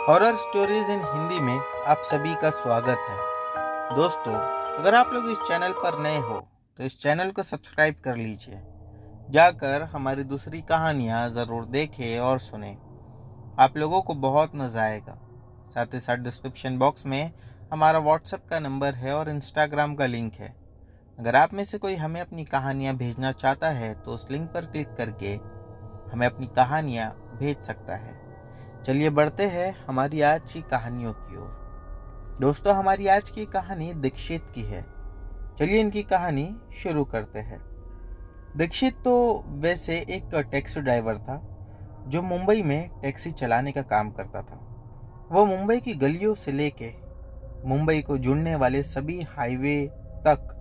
Horror stories in Hindi में आप सभी का स्वागत है। दोस्तों, अगर आप लोग इस चैनल पर नए हो तो इस चैनल को सब्सक्राइब कर लीजिए। जाकर हमारी दूसरी कहानियाँ ज़रूर देखें और सुने। आप लोगों को बहुत मज़ा आएगा। साथ ही साथ डिस्क्रिप्शन बॉक्स में हमारा व्हाट्सएप का नंबर है और इंस्टाग्राम का लिंक है। अगर आप में से कोई हमें अपनी कहानियाँ भेजना चाहता है तो उस लिंक पर क्लिक करके हमें अपनी कहानियाँ भेज सकता है। चलिए बढ़ते हैं हमारी आज की कहानियों की ओर। दोस्तों, हमारी आज की कहानी दीक्षित की है। चलिए इनकी कहानी शुरू करते हैं। दीक्षित तो वैसे एक टैक्सी ड्राइवर था जो मुंबई में टैक्सी चलाने का काम करता था। वो मुंबई की गलियों से लेके मुंबई को जुड़ने वाले सभी हाईवे तक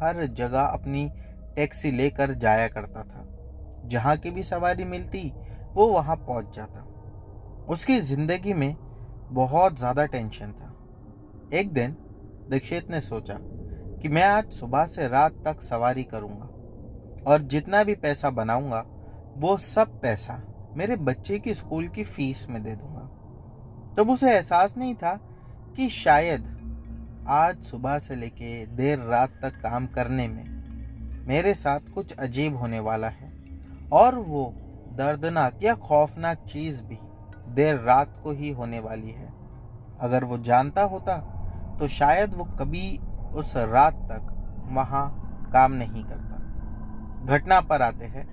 हर जगह अपनी टैक्सी लेकर जाया करता था। जहाँ की भी सवारी मिलती वो वहाँ पहुँच जाता। उसकी जिंदगी में बहुत ज़्यादा टेंशन था। एक दिन दीक्षित ने सोचा कि मैं आज सुबह से रात तक सवारी करूंगा और जितना भी पैसा बनाऊंगा वो सब पैसा मेरे बच्चे की स्कूल की फीस में दे दूंगा। तब उसे एहसास नहीं था कि शायद आज सुबह से लेके देर रात तक काम करने में मेरे साथ कुछ अजीब होने वाला है और वो दर्दनाक या खौफनाक चीज़ भी देर रात को ही होने वाली है। अगर वो जानता होता तो शायद वो कभी उस रात तक वहाँ काम नहीं करता। घटना पर आते हैं।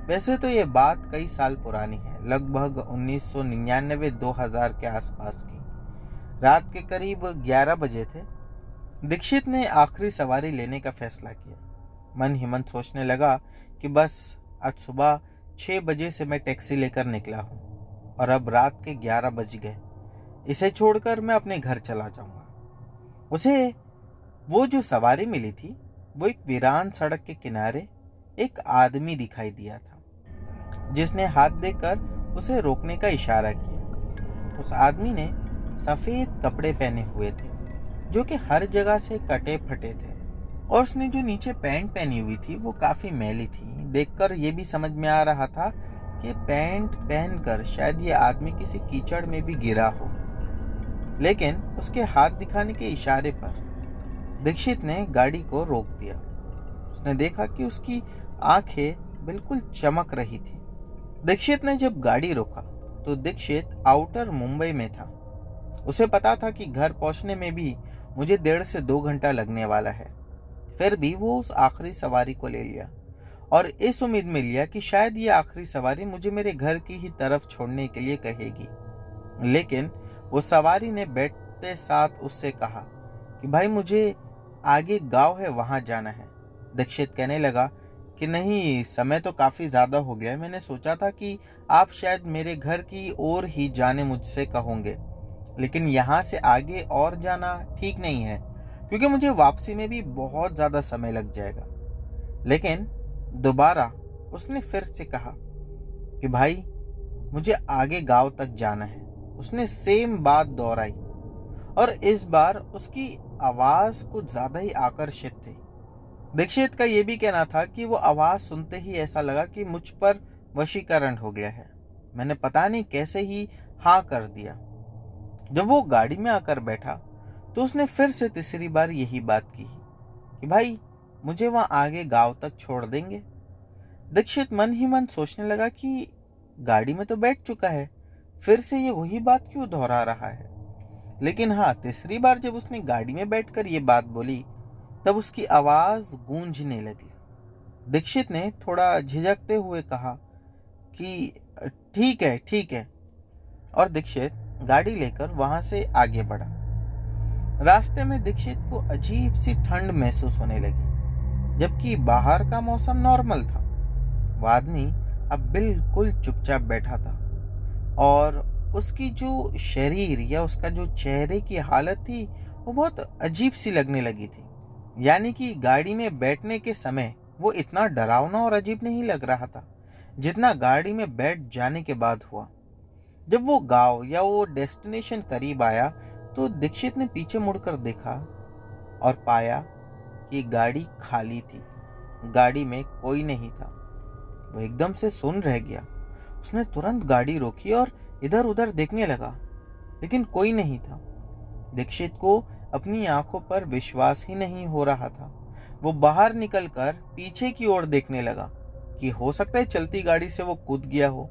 वैसे तो ये बात कई साल पुरानी है, लगभग 1999-2000 के आसपास की। रात के करीब 11 बजे थे। दीक्षित ने आखिरी सवारी लेने का फैसला किया। मन ही मन सोचने लगा कि बस आज सुबह 6 बजे से मैं टैक्सी लेकर निकला हूँ और अब रात के 11 बज गए। इसे छोड़कर मैं अपने घर चला जाऊंगा। उसे वो जो सवारी मिली थी वो एक वीरान सड़क के किनारे एक आदमी दिखाई दिया था जिसने हाथ देकर उसे रोकने का इशारा किया। उस आदमी ने सफेद कपड़े पहने हुए थे जो कि हर जगह से कटे फटे थे और उसने जो नीचे पैंट पहनी हुई थी वो काफी मैली थी। देखकर ये भी समझ में आ रहा था कि पैंट पहनकर शायद ये आदमी किसी कीचड़ में भी गिरा हो। लेकिन उसके हाथ दिखाने के इशारे पर दीक्षित ने गाड़ी को रोक दिया। उसने देखा कि उसकी आंखें बिल्कुल चमक रही थी। दीक्षित ने जब गाड़ी रोका तो दीक्षित आउटर मुंबई में था। उसे पता था कि घर पहुंचने में भी मुझे 1.5 से 2 घंटा लगने वाला है। फिर भी वो उस आखिरी सवारी को ले लिया और इस उम्मीद में लिया कि शायद ये आखिरी सवारी मुझे मेरे घर की ही तरफ छोड़ने के लिए कहेगी। लेकिन वो सवारी ने बैठते साथ उससे कहा कि भाई मुझे आगे गांव है वहां जाना है। दीक्षित कहने लगा कि नहीं, समय तो काफी ज्यादा हो गया है। मैंने सोचा था कि आप शायद मेरे घर की ओर ही जाने मुझसे कहोगे, लेकिन यहाँ से आगे और जाना ठीक नहीं है क्योंकि मुझे वापसी में भी बहुत ज्यादा समय लग जाएगा। लेकिन दोबारा उसने फिर से कहा कि भाई मुझे आगे गांव तक जाना है। उसने सेम बात दोहराई और इस बार उसकी आवाज कुछ ज्यादा ही आकर्षित थी। दीक्षित का यह भी कहना था कि वो आवाज सुनते ही ऐसा लगा कि मुझ पर वशीकरण हो गया है। मैंने पता नहीं कैसे ही हाँ कर दिया। जब वो गाड़ी में आकर बैठा तो उसने फिर से तीसरी बार यही बात की कि भाई मुझे वहां आगे गांव तक छोड़ देंगे। दीक्षित मन ही मन सोचने लगा कि गाड़ी में तो बैठ चुका है, फिर से ये वही बात क्यों दोहरा रहा है। लेकिन हाँ, तीसरी बार जब उसने गाड़ी में बैठकर ये बात बोली तब उसकी आवाज गूंजने लगी। दीक्षित ने थोड़ा झिझकते हुए कहा कि ठीक है ठीक है, और दीक्षित गाड़ी लेकर वहां से आगे बढ़ा। रास्ते में दीक्षित को अजीब सी ठंड महसूस होने लगी जबकि बाहर का मौसम नॉर्मल था। वह आदमी अब बिल्कुल चुपचाप बैठा था और उसकी जो शरीर या उसका जो चेहरे की हालत थी वो बहुत अजीब सी लगने लगी थी। यानी कि गाड़ी में बैठने के समय वो इतना डरावना और अजीब नहीं लग रहा था जितना गाड़ी में बैठ जाने के बाद हुआ। जब वो गांव या वो डेस्टिनेशन करीब आया तो दीक्षित ने पीछे मुड़कर देखा और पाया कि गाड़ी खाली थी। गाड़ी में कोई नहीं था। वो एकदम से सुन्न रह गया। उसने तुरंत गाड़ी रोकी और इधर उधर देखने लगा। लेकिन कोई नहीं था। दीक्षित को अपनी आंखों पर विश्वास ही नहीं हो रहा था। वो बाहर निकलकर पीछे की ओर देखने लगा कि हो सकता है चलती गाड़ी से वो कूद गया हो,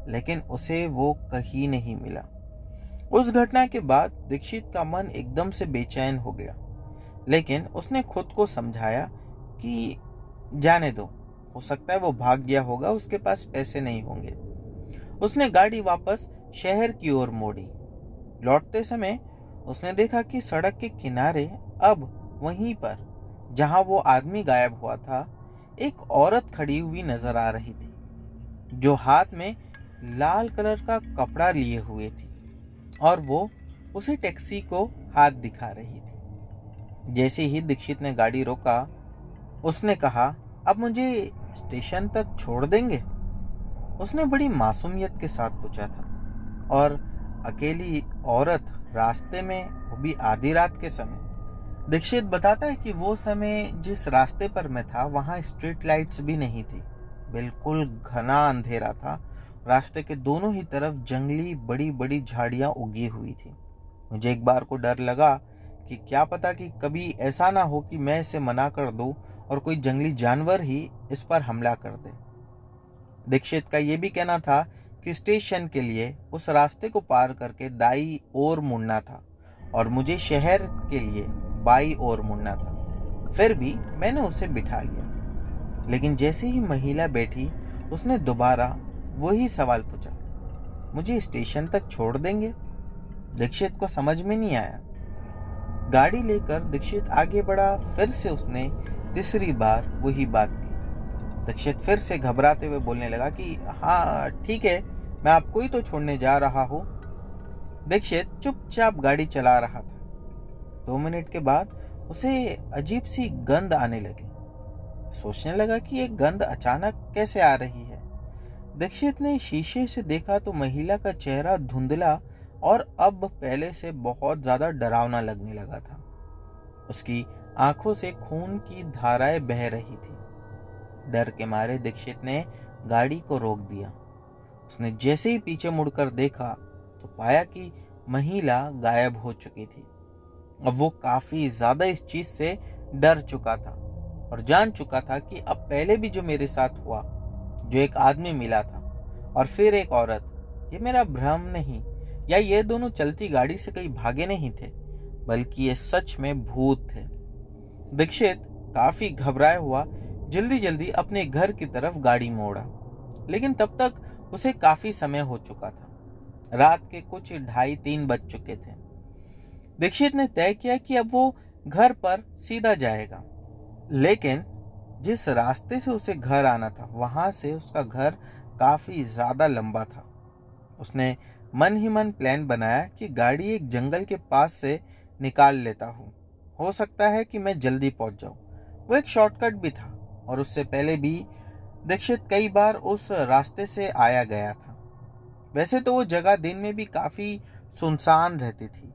लेकिन उसे वो कहीं नहीं मिला। उस घटना के बाद दीक्षित का मन एकदम से बेचैन हो गया, लेकिन उसने खुद को समझाया कि जाने दो, हो सकता है वो भाग गया होगा, उसके पास पैसे नहीं होंगे। उसने गाड़ी वापस शहर की ओर मोड़ी। लौटते समय उसने देखा कि सड़क के किनारे अब वहीं पर जहां वो आदमी गायब हुआ था, एक औरत खड़ी हुई नजर आ रही थी, जो हाथ में लाल कलर का कपड़ा लिए हुए थी और वो उसे टैक्सी को हाथ दिखा रही थी। जैसे ही दीक्षित ने गाड़ी रोका, उसने कहा, अब मुझे स्टेशन तक छोड़ देंगे? उसने बड़ी मासूमियत के साथ पूछा था। और अकेली औरत रास्ते में, वो भी आधी रात के समय। दीक्षित बताता है कि वो समय जिस रास्ते पर मैं था वहां स्ट्रीट लाइट्स भी नहीं थी। बिल्कुल घना अंधेरा था। रास्ते के दोनों ही तरफ जंगली बड़ी बड़ी झाड़ियां उगी हुई थी। मुझे एक बार को डर लगा कि क्या पता कि कभी ऐसा ना हो कि मैं इसे मना कर दूं और कोई जंगली जानवर ही इस पर हमला कर दे। दीक्षित का यह भी कहना था कि स्टेशन के लिए उस रास्ते को पार करके दाई ओर मुड़ना था और मुझे शहर के लिए बाई ओर मुड़ना था। फिर भी मैंने उसे बिठा लिया। लेकिन जैसे ही महिला बैठी, उसने दोबारा वही सवाल पूछा, मुझे स्टेशन तक छोड़ देंगे? दीक्षित को समझ में नहीं आया। गाड़ी लेकर दीक्षित आगे बढ़ा। फिर से उसने तीसरी बार वही बात की। दीक्षित फिर से घबराते हुए बोलने लगा कि हाँ ठीक है, मैं आपको ही तो छोड़ने जा रहा हूँ। दीक्षित चुपचाप गाड़ी चला रहा था। 2 मिनट के बाद उसे अजीब सी गंध आने लगी। सोचने लगा कि ये गंध अचानक कैसे आ रही है। दीक्षित ने शीशे से देखा तो महिला का चेहरा धुंधला और अब पहले से बहुत ज्यादा डरावना लगने लगा था। उसकी आंखों से खून की धाराएं बह रही थी। डर के मारे दीक्षित ने गाड़ी को रोक दिया। उसने जैसे ही पीछे मुड़कर देखा तो पाया कि महिला गायब हो चुकी थी। अब वो काफी ज्यादा इस चीज से डर चुका था और जान चुका था कि अब पहले भी जो मेरे साथ हुआ, जो एक आदमी मिला था और फिर एक औरत, ये मेरा भ्रम नहीं, या ये दोनों चलती गाड़ी से कहीं भागे नहीं थे, बल्कि ये सच में भूत थे। दीक्षित काफी घबराया हुआ जल्दी जल्दी अपने घर की तरफ गाड़ी मोड़ा, लेकिन तब तक उसे काफी समय हो चुका था। रात के कुछ 2:30-3 बज चुके थे। दीक्षित ने तय किया कि अब वो घर पर सीधा जाएगा, लेकिन जिस रास्ते से उसे घर आना था वहां से उसका घर काफी ज्यादा लंबा था। उसने मन ही मन प्लान बनाया कि गाड़ी एक जंगल के पास से निकाल लेता हूँ, हो सकता है कि मैं जल्दी पहुंच जाऊं। वो एक शॉर्टकट भी था और उससे पहले भी दीक्षित कई बार उस रास्ते से आया गया था। वैसे तो वो जगह दिन में भी काफी सुनसान रहती थी,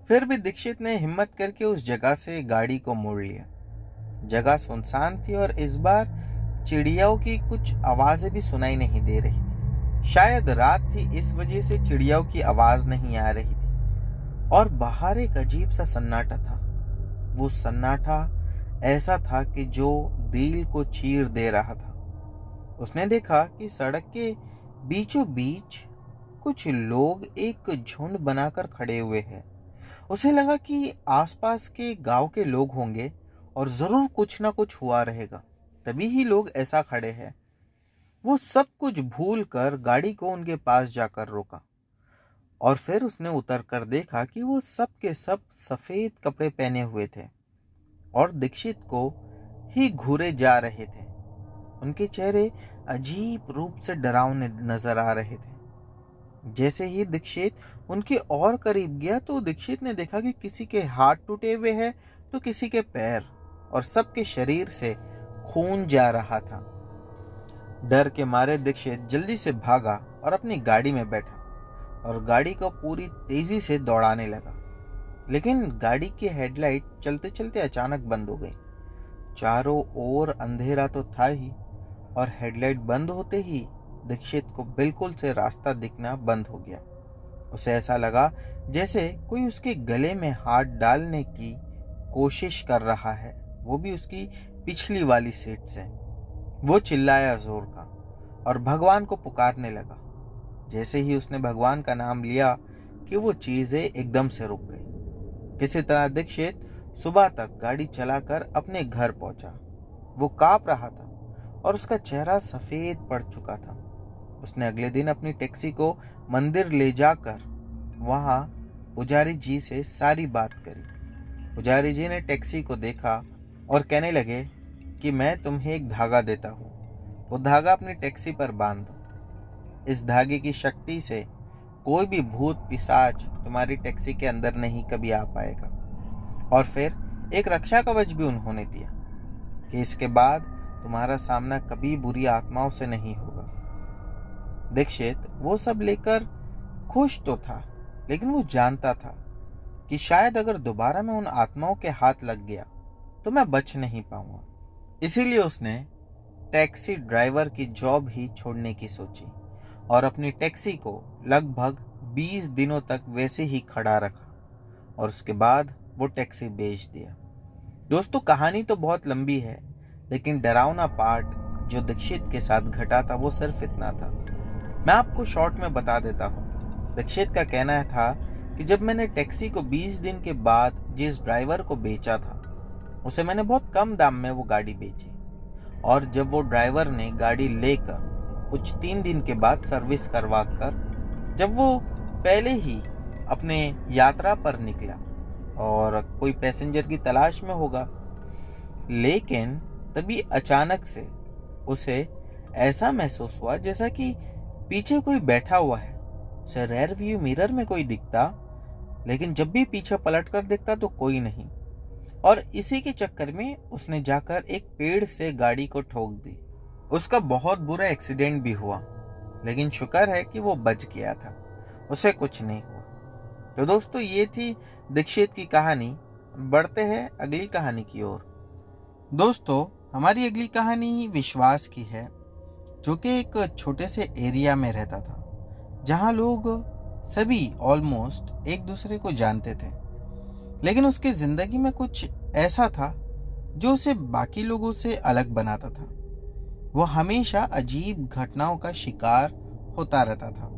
फिर भी दीक्षित ने हिम्मत करके उस जगह से गाड़ी को मोड़ लिया। जगह सुनसान थी और इस बार चिड़ियाओं की कुछ आवाजें भी सुनाई नहीं दे रही थी। शायद रात थी, इस वजह से चिड़ियाओं की आवाज नहीं आ रही थी। और बाहर एक अजीब सा सन्नाटा था। वो सन्नाटा ऐसा था कि जो दिल को चीर दे रहा था। उसने देखा कि सड़क के बीचों बीच कुछ लोग एक झुंड बनाकर खड़े हुए हैं। उसे लगा कि आसपास के गांव के लोग होंगे और जरूर कुछ ना कुछ हुआ रहेगा, तभी ही लोग ऐसा खड़े हैं। वो सब कुछ भूल कर गाड़ी को उनके पास जाकर रोका और फिर उसने उतर कर देखा कि वो सब के सब सफेद कपड़े पहने हुए थे और दीक्षित को ही घूरे जा रहे थे। उनके चेहरे अजीब रूप से डरावने नजर आ रहे थे। जैसे ही दीक्षित उनके और करीब गया तो दीक्षित ने देखा कि किसी के हाथ टूटे हुए हैं तो किसी के पैर, और सबके शरीर से खून जा रहा था। डर के मारे दीक्षित जल्दी से भागा और अपनी गाड़ी में बैठा और गाड़ी को पूरी तेजी से दौड़ाने लगा। लेकिन गाड़ी की हेडलाइट चलते चलते अचानक बंद हो गई। चारों ओर अंधेरा तो था ही, और हेडलाइट बंद होते ही दीक्षित को बिल्कुल से रास्ता दिखना बंद हो गया। उसे ऐसा लगा जैसे कोई उसके गले में हाथ डालने की कोशिश कर रहा है, वो भी उसकी पिछली वाली सीट से। वो चिल्लाया जोर का और भगवान को पुकारने लगा। जैसे ही उसने भगवान का नाम लिया कि वो चीजें एकदम से रुक गई। किसी तरह दीक्षित सुबह तक गाड़ी चलाकर अपने घर पहुंचा। वो कांप रहा था और उसका चेहरा सफेद पड़ चुका था। उसने अगले दिन अपनी टैक्सी को मंदिर ले जाकर वहां पुजारी जी से सारी बात करी। पुजारी जी ने टैक्सी को देखा और कहने लगे कि मैं तुम्हें एक धागा देता हूँ, वो धागा अपनी टैक्सी पर बांध दो। इस धागे की शक्ति से कोई भी भूत पिशाच तुम्हारी टैक्सी के अंदर नहीं कभी आ पाएगा। और फिर एक रक्षा कवच भी उन्होंने दिया कि इसके बाद तुम्हारा सामना कभी बुरी आत्माओं से नहीं होगा। दीक्षित वो सब लेकर खुश तो था, लेकिन वो जानता था कि शायद अगर दोबारा मैं उन आत्माओं के हाथ लग गया तो मैं बच नहीं पाऊंगा। इसीलिए उसने टैक्सी ड्राइवर की जॉब ही छोड़ने की सोची और अपनी टैक्सी को लगभग 20 दिनों तक वैसे ही खड़ा रखा और उसके बाद वो टैक्सी बेच दिया। दोस्तों, कहानी तो बहुत लंबी है, लेकिन डरावना पार्ट जो दीक्षित के साथ घटा था वो सिर्फ इतना था। मैं आपको शॉर्ट में बता देता हूँ। दीक्षित का कहना था कि जब मैंने टैक्सी को 20 दिन के बाद जिस ड्राइवर को बेचा था उसे मैंने बहुत कम दाम में वो गाड़ी बेची, और जब वो ड्राइवर ने गाड़ी लेकर कुछ 3 दिन के बाद सर्विस करवा कर जब वो पहले ही अपने यात्रा पर निकला और कोई पैसेंजर की तलाश में होगा, लेकिन तभी अचानक से उसे ऐसा महसूस हुआ जैसा कि पीछे कोई बैठा हुआ है। उसे रेयर व्यू मिरर में कोई दिखता, लेकिन जब भी पीछे पलट कर देखता तो कोई नहीं। और इसी के चक्कर में उसने जाकर एक पेड़ से गाड़ी को ठोक दी। उसका बहुत बुरा एक्सीडेंट भी हुआ, लेकिन शुक्र है कि वो बच गया था, उसे कुछ नहीं हुआ। तो दोस्तों, ये थी दीक्षित की कहानी। बढ़ते हैं अगली कहानी की ओर। दोस्तों, हमारी अगली कहानी विश्वास की है, जो कि एक छोटे से एरिया में रहता था जहां लोग सभी ऑलमोस्ट एक दूसरे को जानते थे। लेकिन उसकी जिंदगी में कुछ ऐसा था जो उसे बाकी लोगों से अलग बनाता था। वो हमेशा अजीब घटनाओं का शिकार होता रहता था।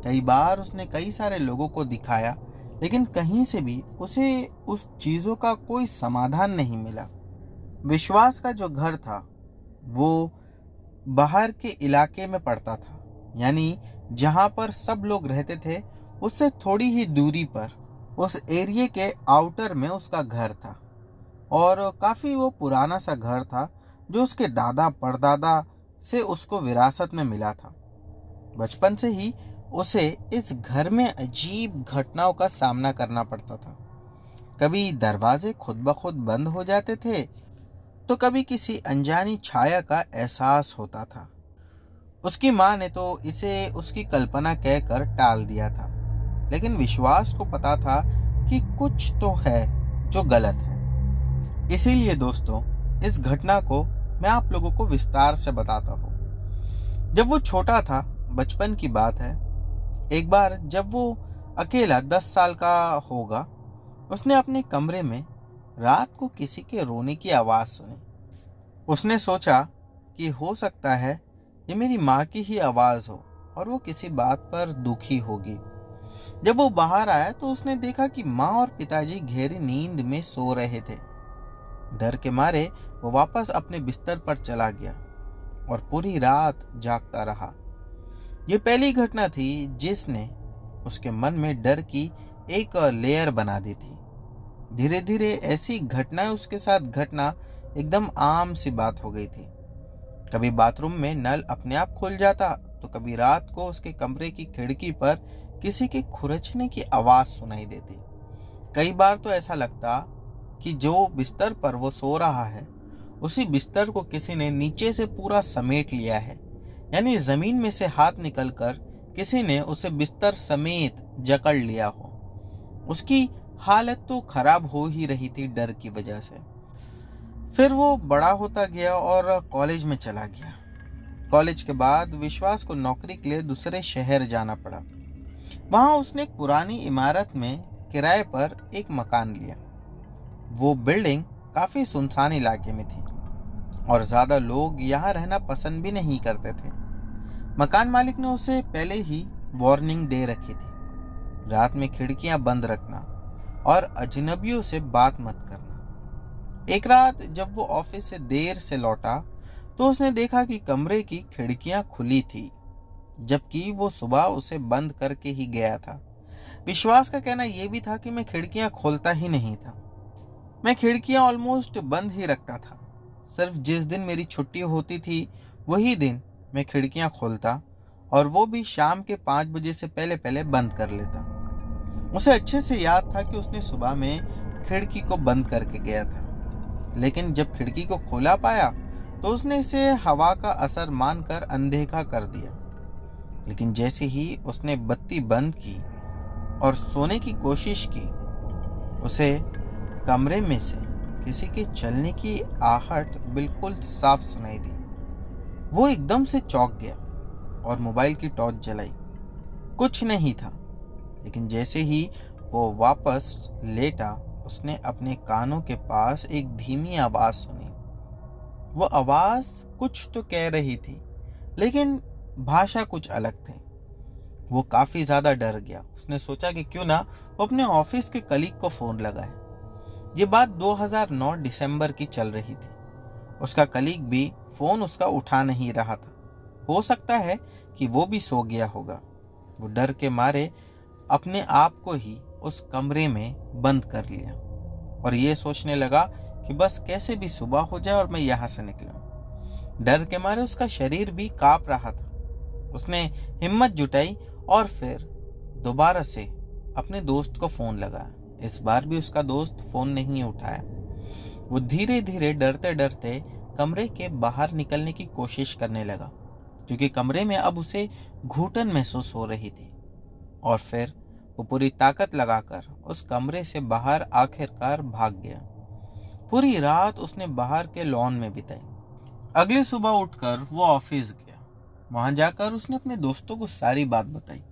कई बार उसने कई सारे लोगों को दिखाया, लेकिन कहीं से भी उसे उस चीजों का कोई समाधान नहीं मिला। विश्वास का जो घर था वो बाहर के इलाके में पड़ता था, यानी जहां पर सब लोग रहते थे उससे थोड़ी ही दूरी पर उस एरिया के आउटर में उसका घर था। और काफी वो पुराना सा घर था जो उसके दादा परदादा से उसको विरासत में मिला था। बचपन से ही उसे इस घर में अजीब घटनाओं का सामना करना पड़ता था। कभी दरवाजे खुद ब खुद बंद हो जाते थे, तो कभी किसी अनजानी छाया का एहसास होता था। उसकी माँ ने तो इसे उसकी कल्पना कहकर टाल दिया था, लेकिन विश्वास को पता था कि कुछ तो है जो गलत है। इसीलिए दोस्तों, इस घटना को मैं आप लोगों को विस्तार से बताता हूँ। जब वो छोटा था, बचपन की बात है, एक बार जब वो अकेला 10 साल का होगा, उसने अपने कमरे में रात को किसी के रोने की आवाज सुनी। उसने सोचा कि हो सकता है ये मेरी माँ की ही आवाज हो और वो किसी बात पर दुखी होगी। जब वो बाहर आया तो उसने देखा कि माँ और पिताजी गहरी नींद में सो रहे थे। डर के मारे वो वापस अपने बिस्तर पर चला गया और पूरी रात जागता रहा। ये पहली घटना थी जिसने उसके मन में डर की एक लेयर बना दी थी। धीरे धीरे ऐसी घटनाएं उसके साथ घटना एकदम आम सी बात हो गई थी। कभी बाथरूम में नल अपने आप खुल जाता, तो कभी रात को उसके कमरे की खिड़की पर किसी के खुरचने की आवाज सुनाई देती। कई बार तो ऐसा लगता कि जो बिस्तर पर वो सो रहा है, उसी बिस्तर को किसी ने नीचे से पूरा समेट लिया है, यानी जमीन में से हाथ निकलकर किसी ने उसे बिस्तर समेत जकड़ लिया हो। उसकी हालत तो खराब हो ही रही थी डर की वजह से। फिर वो बड़ा होता गया और कॉलेज में चला गया। कॉलेज के बाद विश्वास को नौकरी के लिए दूसरे शहर जाना पड़ा। वहां उसने एक पुरानी इमारत में किराए पर एक मकान लिया। वो बिल्डिंग काफी सुनसान इलाके में थी और ज्यादा लोग यहाँ रहना पसंद भी नहीं करते थे। मकान मालिक ने उसे पहले ही वार्निंग दे रखी थी, रात में खिड़कियां बंद रखना और अजनबियों से बात मत करना। एक रात जब वो ऑफिस से देर से लौटा तो उसने देखा कि कमरे की खिड़कियां खुली थी, जबकि वो सुबह उसे बंद करके ही गया था। विश्वास का कहना यह भी था कि मैं खिड़कियां खोलता ही नहीं था। मैं खिड़कियां ऑलमोस्ट बंद ही रखता था। सिर्फ जिस दिन मेरी छुट्टी होती थी वही दिन मैं खिड़कियां खोलता, और वो भी शाम के 5 बजे से पहले पहले बंद कर लेता। उसे अच्छे से याद था कि उसने सुबह में खिड़की को बंद करके गया था, लेकिन जब खिड़की को खोला पाया तो उसने इसे हवा का असर मानकर अनदेखा कर दिया। लेकिन जैसे ही उसने बत्ती बंद की और सोने की कोशिश की, उसे कमरे में से किसी के चलने की आहट बिल्कुल साफ सुनाई दी। वो एकदम से चौंक गया और मोबाइल की टॉर्च जलाई। कुछ नहीं था, लेकिन जैसे ही वो वापस लेटा उसने अपने कानों के पास एक धीमी आवाज सुनी। वो आवाज कुछ तो कह रही थी, लेकिन भाषा कुछ अलग थी। वो काफी ज्यादा डर गया। उसने सोचा कि क्यों ना वो अपने ऑफिस के कलीग को फोन लगाए। ये बात 2009 दिसंबर की चल रही थी। उसका कलीग भी फोन उसका उठा नहीं रहा था। हो सकता है कि वो भी सो गया होगा। वो डर के मारे अपने आप को ही उस कमरे में बंद कर लिया और ये सोचने लगा कि बस कैसे भी सुबह हो जाए और मैं यहाँ से निकलूं। डर के मारे उसका शरीर भी कांप रहा था। उसने हिम्मत जुटाई और फिर दोबारा से अपने दोस्त को फोन लगाया। इस बार भी उसका दोस्त फोन नहीं उठाया। वो धीरे धीरे डरते डरते कमरे के बाहर निकलने की कोशिश करने लगा, क्योंकि कमरे में अब उसे घुटन महसूस हो रही थी। और फिर वो पूरी ताकत लगाकर उस कमरे से बाहर आखिरकार भाग गया। पूरी रात उसने बाहर के लॉन में बिताई। अगली सुबह उठकर वो ऑफिस गया। वहां जाकर उसने अपने दोस्तों को सारी बात बताई,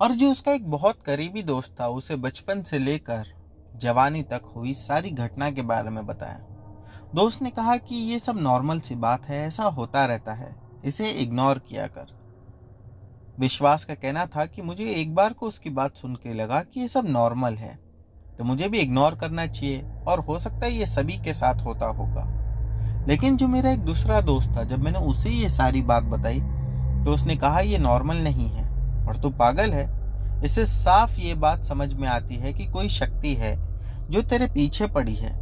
और जो उसका एक बहुत करीबी दोस्त था उसे बचपन से लेकर जवानी तक हुई सारी घटना के बारे में बताया। दोस्त ने कहा कि ये सब नॉर्मल सी बात है, ऐसा होता रहता है, इसे इग्नोर किया कर। विश्वास का कहना था कि मुझे एक बार को उसकी बात सुन के लगा कि ये सब नॉर्मल है, तो मुझे भी इग्नोर करना चाहिए और हो सकता है ये सभी के साथ होता होगा। लेकिन जो मेरा एक दूसरा दोस्त था, जब मैंने उसे ये सारी बात बताई तो उसने कहा ये नॉर्मल नहीं है और तू पागल है। इससे साफ ये बात समझ में आती है कि कोई शक्ति है जो तेरे पीछे पड़ी है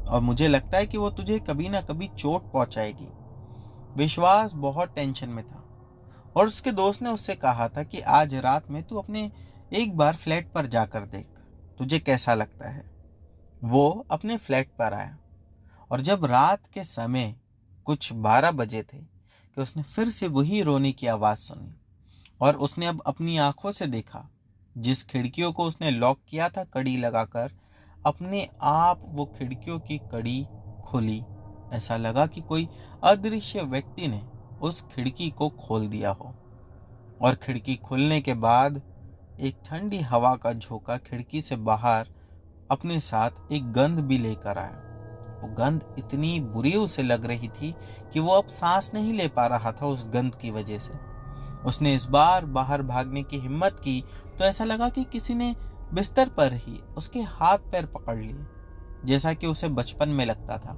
और मुझे लगता है कि वो तुझे कभी ना कभी चोट पहुंचाएगी। विश्वास बहुत टेंशन में था और उसके दोस्त ने उससे कहा था कि आज रात में तू अपने एक बार फ्लैट पर जाकर देख, तुझे कैसा लगता है। वो अपने फ्लैट पर आया और जब रात के समय कुछ 12 बजे थे कि उसने फिर से वही रोने की आवाज सुनी और उसने अब अपनी आंखों से देखा जिस खिड़कियों को उसने लॉक किया था कड़ी लगाकर, अपने आप वो खिड़कियों की कड़ी खुली। ऐसा लगा कि कोई अदृश्य व्यक्ति ने उस खिड़की को खोल दिया हो, और खिड़की खुलने के बाद एक ठंडी हवा का झोंका खिड़की से बाहर अपने साथ एक गंध भी लेकर आया। वो गंध इतनी बुरी उसे लग रही थी कि वो अब सांस नहीं ले पा रहा था उस गंध की वजह से। उसने इस बार बाहर भागने की हिम्मत की तो ऐसा लगा कि किसी ने बिस्तर पर ही उसके हाथ पैर पकड़ लिए, जैसा कि उसे बचपन में लगता था।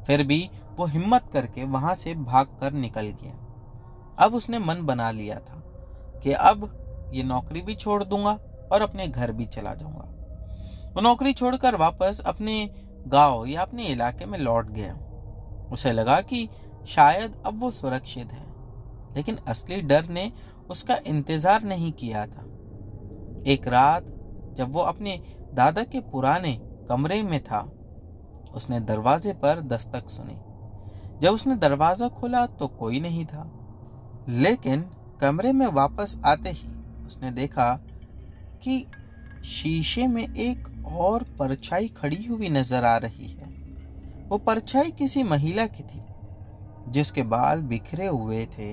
फिर भी वो हिम्मत करके वहां से भागकर निकल गया। अब उसने मन बना लिया था कि अब ये नौकरी भी छोड़ दूंगा और अपने घर भी चला जाऊंगा। वो नौकरी छोड़कर वापस अपने गांव या अपने इलाके में लौट गया। उसे लगा कि शायद अब वो सुरक्षित है, लेकिन असली डर ने उसका इंतजार नहीं किया था। एक रात जब वो अपने दादा के पुराने कमरे में था, उसने दरवाजे पर दस्तक सुनी। जब उसने दरवाजा खोला तो कोई नहीं था, लेकिन कमरे में वापस आते ही उसने देखा कि शीशे में एक और परछाई खड़ी हुई नजर आ रही है। वो परछाई किसी महिला की थी, जिसके बाल बिखरे हुए थे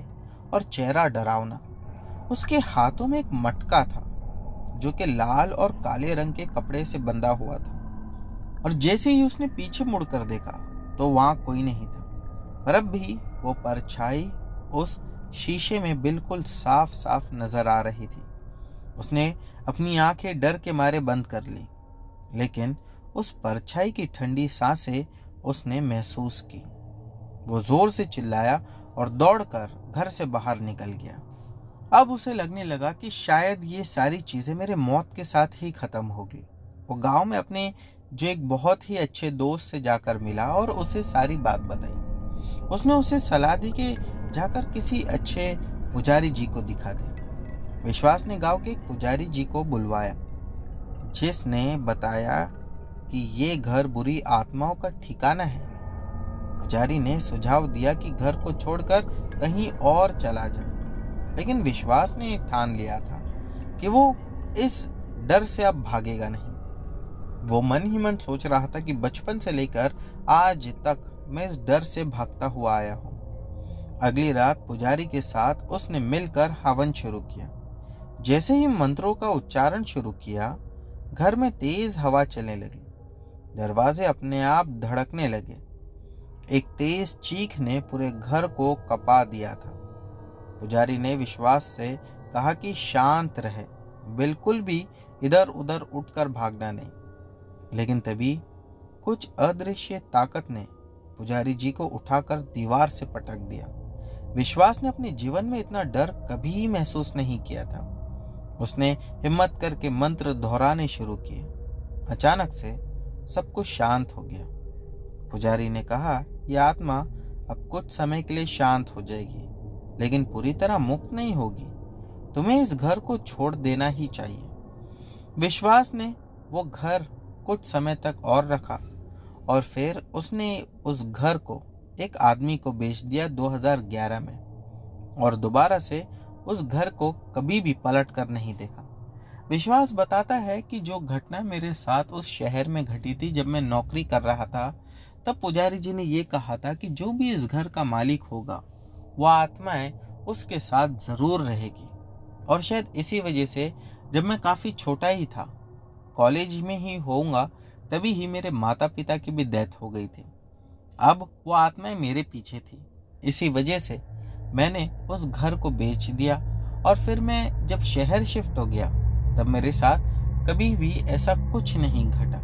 और चेहरा डरावना। उसके हाथों में एक मटका था जो कि लाल और काले रंग के कपड़े से बंधा हुआ था। और जैसे ही उसने पीछे मुड़कर देखा तो वहां कोई नहीं था, पर अब भी वो परछाई उस शीशे में बिल्कुल साफ साफ नजर आ रही थी। उसने अपनी आंखें डर के मारे बंद कर ली, लेकिन उस परछाई की ठंडी सांसें उसने महसूस की। वो जोर से चिल्लाया और दौड़कर घर से बाहर निकल गया। अब उसे लगने लगा कि शायद ये सारी चीजें मेरे मौत के साथ ही खत्म होगी। वो गांव में अपने जो एक बहुत ही अच्छे दोस्त से जाकर मिला और उसे सारी बात बताई। उसने उसे सलाह दी कि जाकर किसी अच्छे पुजारी जी को दिखा दे। विश्वास ने गांव के एक पुजारी जी को बुलवाया, जिसने बताया कि ये घर बुरी आत्माओं का ठिकाना है। पुजारी ने सुझाव दिया कि घर को छोड़कर कहीं और चला जाए, लेकिन विश्वास ने ठान लिया था कि वो इस डर से अब भागेगा नहीं। वो मन ही मन सोच रहा था कि बचपन से लेकर आज तक मैं इस डर से भागता हुआ आया हूँ। अगली रात पुजारी के साथ उसने मिलकर हवन शुरू किया। जैसे ही मंत्रों का उच्चारण शुरू किया, घर में तेज हवा चलने लगी। दरवाजे अपने आप धड़कने लगे। एक तेज चीख ने पूरे घर को कपा दिया था। पुजारी ने विश्वास से कहा कि शांत रहे, बिल्कुल भी इधर उधर उठकर भागना नहीं। लेकिन तभी कुछ अदृश्य ताकत ने पुजारी जी को उठाकर दीवार से पटक दिया। विश्वास ने अपने जीवन में इतना डर कभी महसूस नहीं किया था। उसने हिम्मत करके मंत्र दोहराने शुरू किए। अचानक से सब कुछ शांत हो गया। पुजारी ने कहा, यह आत्मा अब कुछ समय के लिए शांत हो जाएगी, लेकिन पूरी तरह मुक्त नहीं होगी। तुम्हें इस घर को छोड़ देना ही चाहिए। विश्वास ने वो घर कुछ समय तक और रखा और फिर उसने उस घर को एक आदमी को बेच दिया 2011 में, और दोबारा से उस घर को कभी भी पलट कर नहीं देखा। विश्वास बताता है कि जो घटना मेरे साथ उस शहर में घटी थी जब मैं नौकरी कर रहा था, तब पुजारी जी ने ये कहा था कि जो भी इस घर का मालिक होगा वह आत्माएं उसके साथ जरूर रहेगी। और शायद इसी वजह से जब मैं काफी छोटा ही था, कॉलेज में ही होऊंगा, तभी ही मेरे माता पिता की भी डेथ हो गई थी। अब वो आत्माएं मेरे पीछे थी। इसी वजह से मैंने उस घर को बेच दिया और फिर मैं जब शहर शिफ्ट हो गया तब मेरे साथ कभी भी ऐसा कुछ नहीं घटा।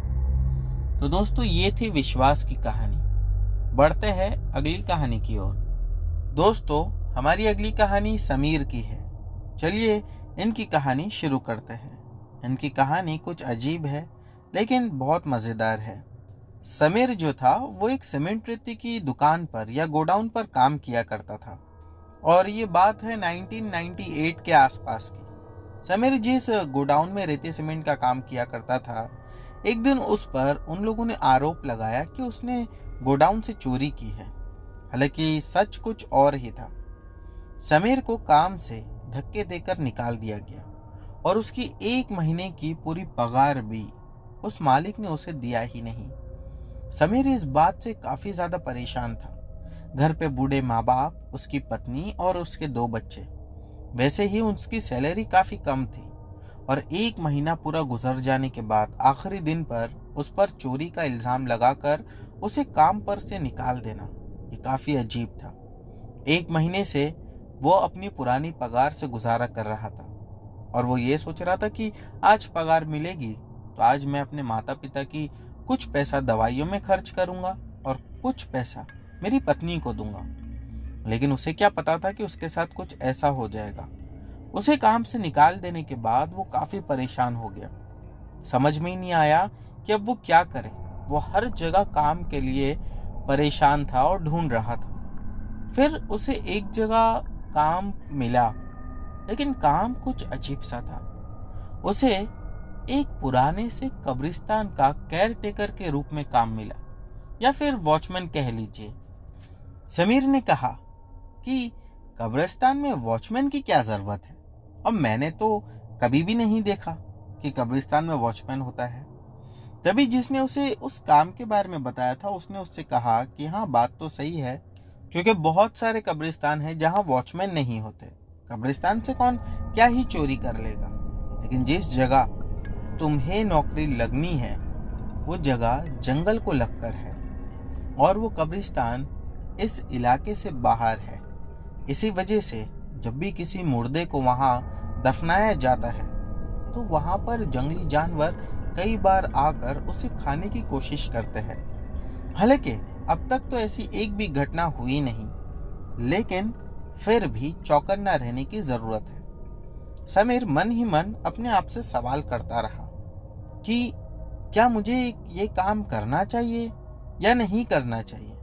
तो दोस्तों, ये थी विश्वास की कहानी। बढ़ते हैं अगली कहानी की ओर। दोस्तों, हमारी अगली कहानी समीर की है। चलिए इनकी कहानी शुरू करते हैं। इनकी कहानी कुछ अजीब है लेकिन बहुत मज़ेदार है। समीर जो था वो एक सीमेंट रेती की दुकान पर या गोडाउन पर काम किया करता था, और ये बात है 1998 के आसपास की। समीर जिस गोडाउन में रेती सीमेंट का काम किया करता था, एक दिन उस पर उन लोगों ने आरोप लगाया कि उसने गोडाउन से चोरी की है। हालांकि सच कुछ और ही था। समीर को काम से धक्के देकर निकाल दिया गया और उसकी 1 महीने की पूरी पगार भी उस मालिक ने उसे दिया ही नहीं। समीर इस बात से काफी ज्यादा परेशान था। घर पे बूढ़े माँ बाप, उसकी पत्नी और उसके 2 बच्चे। वैसे ही उसकी सैलरी काफी कम थी, और 1 महीना पूरा गुजर जाने के बाद आखिरी दिन पर उस पर चोरी का इल्जाम लगाकर उसे काम पर से निकाल देना, ये काफी अजीब था। 1 महीने से वो अपनी पुरानी पगार से गुजारा कर रहा था, और वो ये सोच रहा था कि आज पगार मिलेगी तो आज मैं अपने माता पिता की कुछ पैसा दवाइयों में खर्च करूंगा और कुछ पैसा मेरी पत्नी को दूंगा। लेकिन उसे क्या पता था कि उसके साथ कुछ ऐसा हो जाएगा। उसे काम से निकाल देने के बाद वो काफी परेशान हो गया। समझ में ही नहीं आया कि अब वो क्या करे। वो हर जगह काम के लिए परेशान था और ढूंढ रहा था। फिर उसे एक जगह काम मिला, लेकिन काम कुछ अजीब सा था। उसे एक पुराने से कब्रिस्तान का केयरटेकर के रूप में काम मिला, या फिर वॉचमैन कह लीजिए। समीर ने कहा कि कब्रिस्तान में वॉचमैन की क्या जरूरत है, और मैंने तो कभी भी नहीं देखा कि कब्रिस्तान में वॉचमैन होता है। तभी जिसने उसे उस काम के बारे में बताया था उसने उससे कहा कि हाँ, बात तो सही है, क्योंकि बहुत सारे कब्रिस्तान हैं जहाँ वॉचमैन नहीं होते। कब्रिस्तान से कौन क्या ही चोरी कर लेगा, लेकिन जिस जगह तुम्हें नौकरी लगनी है वो जगह जंगल को लगकर है और वो कब्रिस्तान इस इलाके से बाहर है। इसी वजह से जब भी किसी मुर्दे को वहां दफनाया जाता है तो वहां पर जंगली जानवर कई बार आकर उसे खाने की कोशिश करते हैं। हालांकि अब तक तो ऐसी एक भी घटना हुई नहीं, लेकिन फिर भी चौकन्ना रहने की जरूरत है। समीर मन ही मन अपने आप से सवाल करता रहा कि क्या मुझे ये काम करना चाहिए या नहीं करना चाहिए।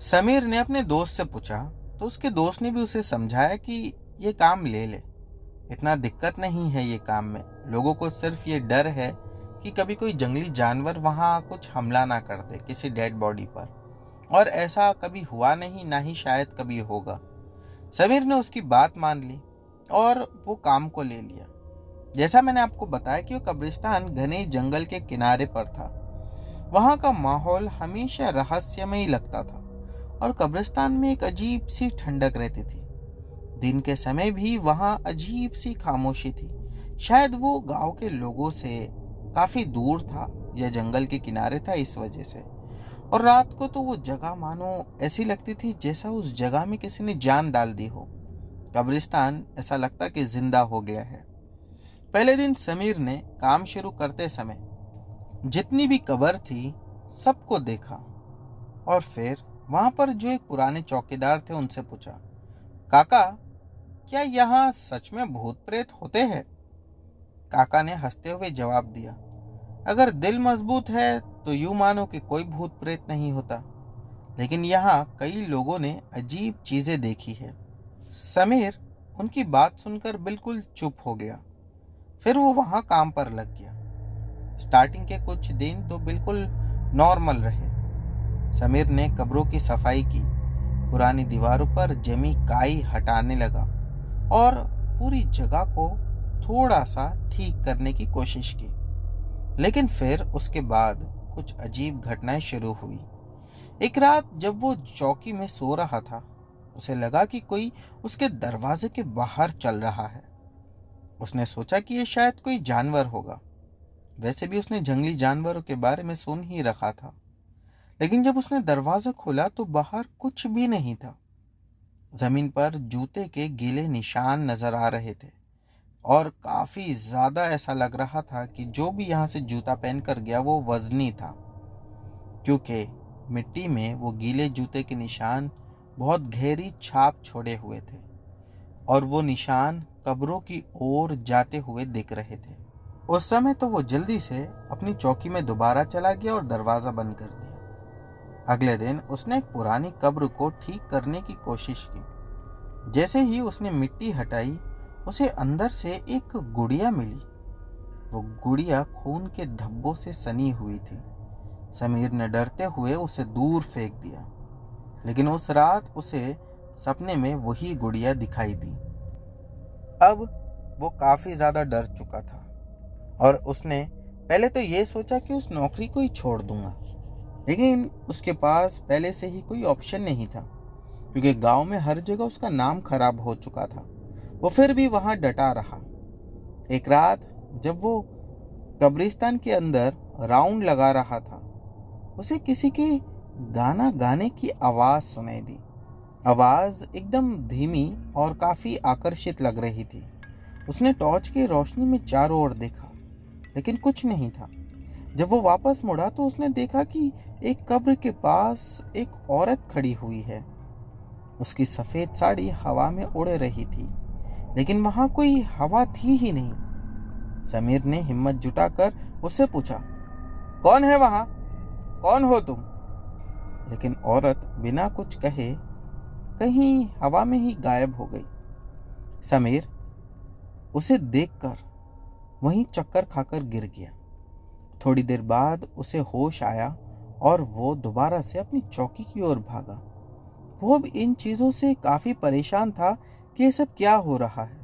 समीर ने अपने दोस्त से पूछा तो उसके दोस्त ने भी उसे समझाया कि ये काम ले ले, इतना दिक्कत नहीं है ये काम में। लोगों को सिर्फ ये डर है कि कभी कोई जंगली जानवर वहां कुछ हमला ना कर दे किसी डेड बॉडी पर, और ऐसा कभी हुआ नहीं, ना ही शायद कभी होगा। समीर ने उसकी बात मान ली और वो काम को ले लिया। जैसा मैंने आपको बताया कि वो कब्रिस्तान घने जंगल के किनारे पर था। वहां का माहौल हमेशा रहस्यमय लगता था और कब्रिस्तान में एक अजीब सी ठंडक रहती थी। दिन के समय भी वहां अजीब सी खामोशी थी। शायद वो गांव के लोगों से काफी दूर था या जंगल के किनारे था इस वजह से। और रात को तो वो जगह मानो ऐसी लगती थी जैसा उस जगह में किसी ने जान डाल दी हो। कब्रिस्तान ऐसा लगता कि जिंदा हो गया है। पहले दिन समीर ने काम शुरू करते समय जितनी भी कब्र थी सबको देखा और फिर वहां पर जो एक पुराने चौकीदार थे उनसे पूछा, काका क्या यहाँ सच में भूत प्रेत होते हैं? काका ने हंसते हुए जवाब दिया, अगर दिल मजबूत है तो यूं मानो कि कोई भूत प्रेत नहीं होता, लेकिन यहाँ कई लोगों ने अजीब चीजें देखी है। समीर उनकी बात सुनकर बिल्कुल चुप हो गया। फिर वो वहां काम पर लग गया। स्टार्टिंग के कुछ दिन तो बिल्कुल नॉर्मल रहे। समीर ने कब्रों की सफाई की, पुरानी दीवारों पर जमी काई हटाने लगा और पूरी जगह को थोड़ा सा ठीक करने की कोशिश की। लेकिन फिर उसके बाद कुछ अजीब घटनाएं शुरू हुई। एक रात जब वो चौकी में सो रहा था, उसे लगा कि कोई उसके दरवाजे के बाहर चल रहा है। उसने सोचा कि ये शायद कोई जानवर होगा। वैसे भी उसने जंगली जानवरों के बारे में सुन ही रखा था। लेकिन जब उसने दरवाजा खोला तो बाहर कुछ भी नहीं था। जमीन पर जूते के गीले निशान नजर आ रहे थे और काफी ज्यादा ऐसा लग रहा था कि जो भी यहाँ से जूता पहनकर गया वो वजनी था, क्योंकि मिट्टी में वो गीले जूते के निशान बहुत गहरी छाप छोड़े हुए थे और वो निशान कब्रों की ओर जाते हुए दिख रहे थे। उस समय तो वो जल्दी से अपनी चौकी में दोबारा चला गया और दरवाजा बंद कर दिया। अगले दिन उसने एक पुरानी कब्र को ठीक करने की कोशिश की। जैसे ही उसने मिट्टी हटाई, उसे अंदर से एक गुड़िया मिली। वो गुड़िया खून के धब्बों से सनी हुई थी। समीर ने डरते हुए उसे दूर फेंक दिया, लेकिन उस रात उसे सपने में वही गुड़िया दिखाई दी। अब वो काफी ज्यादा डर चुका था और उसने पहले तो ये सोचा कि उस नौकरी को ही छोड़ दूंगा, लेकिन उसके पास पहले से ही कोई ऑप्शन नहीं था, क्योंकि गांव में हर जगह उसका नाम खराब हो चुका था। वो फिर भी वहां डटा रहा। एक रात जब वो कब्रिस्तान के अंदर राउंड लगा रहा था, उसे किसी के गाना गाने की आवाज सुनाई दी। आवाज एकदम धीमी और काफी आकर्षित लग रही थी। उसने टॉर्च की रोशनी में चारों ओर देखा, लेकिन कुछ नहीं था। जब वो वापस मुड़ा तो उसने देखा कि एक कब्र के पास एक औरत खड़ी हुई है। उसकी सफेद साड़ी हवा में उड़ रही थी, लेकिन वहां कोई हवा थी ही नहीं। समीर ने हिम्मत जुटाकर उससे पूछा, कौन है वहां? कौन हो तुम? लेकिन औरत बिना कुछ कहे कहीं हवा में ही गायब हो गई। समीर उसे देखकर वहीं चक्कर खाकर गिर गया। थोड़ी देर बाद उसे होश आया और वो दोबारा से अपनी चौकी की ओर भागा। वो अब इन चीजों से काफी परेशान था कि ये सब क्या हो रहा है,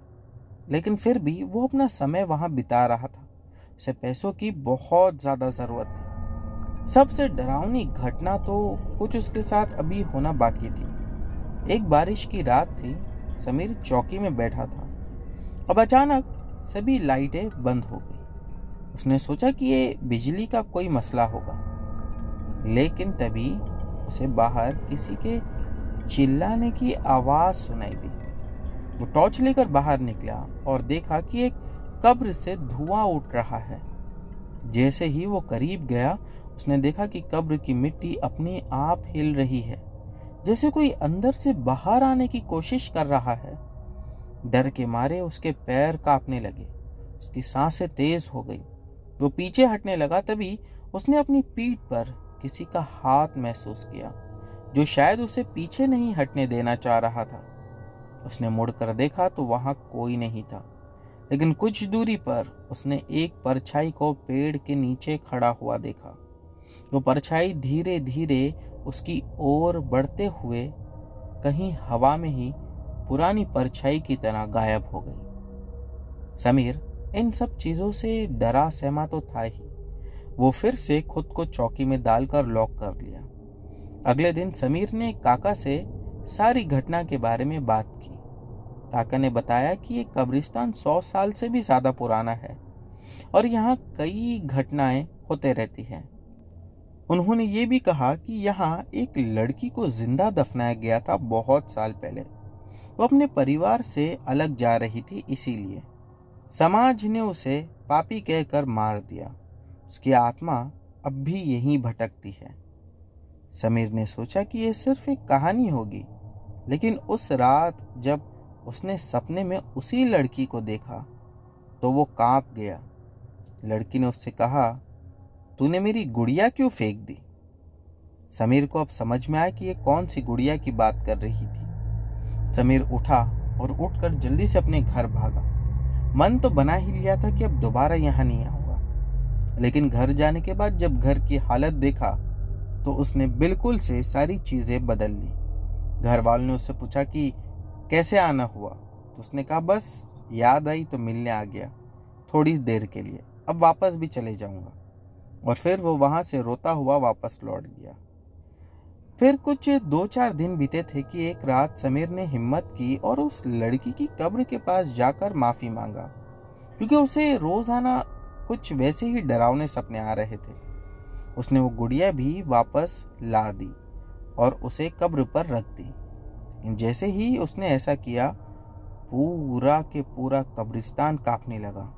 लेकिन फिर भी वो अपना समय वहां बिता रहा था। उसे पैसों की बहुत ज्यादा जरूरत थी। सबसे डरावनी घटना तो कुछ उसके साथ अभी होना बाकी थी। एक बारिश की रात थी समीर चौकी में बैठा था। अब अचानक सभी लाइटें बंद हो गई। उसने सोचा कि ये बिजली का कोई मसला होगा, लेकिन तभी उसे बाहर किसी के चिल्लाने की आवाज सुनाई दी। वो टॉर्च लेकर बाहर निकला और देखा कि एक कब्र से धुआं उठ रहा है। जैसे ही वो करीब गया, उसने देखा कि कब्र की मिट्टी अपने आप हिल रही है, जैसे कोई अंदर से बाहर आने की कोशिश कर रहा है। डर के मारे उसके पैर कांपने लगे, उसकी सांसें तेज हो गई। वो पीछे हटने लगा, तभी उसने अपनी पीठ पर किसी का हाथ महसूस किया, जो शायद उसे पीछे नहीं हटने देना चाह रहा था। उसने मुड़कर देखा तो वहां कोई नहीं था, लेकिन कुछ दूरी पर उसने एक परछाई को पेड़ के नीचे खड़ा हुआ देखा। वो परछाई धीरे धीरे उसकी ओर बढ़ते हुए कहीं हवा में ही पुरानी परछाई की तरह गायब हो गई। समीर इन सब चीजों से डरा सहमा तो था ही। वो फिर से खुद को चौकी में डालकर लॉक कर लिया। अगले दिन समीर ने काका से सारी घटना के बारे में बात की। काका ने बताया कि ये कब्रिस्तान 100 साल से भी ज्यादा पुराना है और यहाँ कई घटनाएं होते रहती हैं। उन्होंने ये भी कहा कि यहाँ एक लड़की को जिंदा दफनाया गया था बहुत साल पहले। वो अपने परिवार से अलग जा रही थी, इसीलिए समाज ने उसे पापी कहकर मार दिया। उसकी आत्मा अब भी यहीं भटकती है। समीर ने सोचा कि यह सिर्फ एक कहानी होगी, लेकिन उस रात जब उसने सपने में उसी लड़की को देखा तो वो कांप गया। लड़की ने उससे कहा, तूने मेरी गुड़िया क्यों फेंक दी? समीर को अब समझ में आया कि ये कौन सी गुड़िया की बात कर रही थी। समीर उठा और उठकर जल्दी से अपने घर भागा। मन तो बना ही लिया था कि अब दोबारा यहाँ नहीं आऊंगा, लेकिन घर जाने के बाद जब घर की हालत देखा तो उसने बिल्कुल से सारी चीजें बदल ली। घर वालों ने उससे पूछा कि कैसे आना हुआ, तो उसने कहा बस याद आई तो मिलने आ गया, थोड़ी देर के लिए, अब वापस भी चले जाऊंगा। और फिर वो वहां से रोता हुआ वापस लौट गया। फिर कुछ 2-4 दिन बीते थे कि एक रात समीर ने हिम्मत की और उस लड़की की कब्र के पास जाकर माफी मांगा, क्योंकि उसे रोजाना कुछ वैसे ही डरावने सपने आ रहे थे। उसने वो गुड़िया भी वापस ला दी और उसे कब्र पर रख दी। जैसे ही उसने ऐसा किया, पूरा के पूरा कब्रिस्तान कांपने लगा।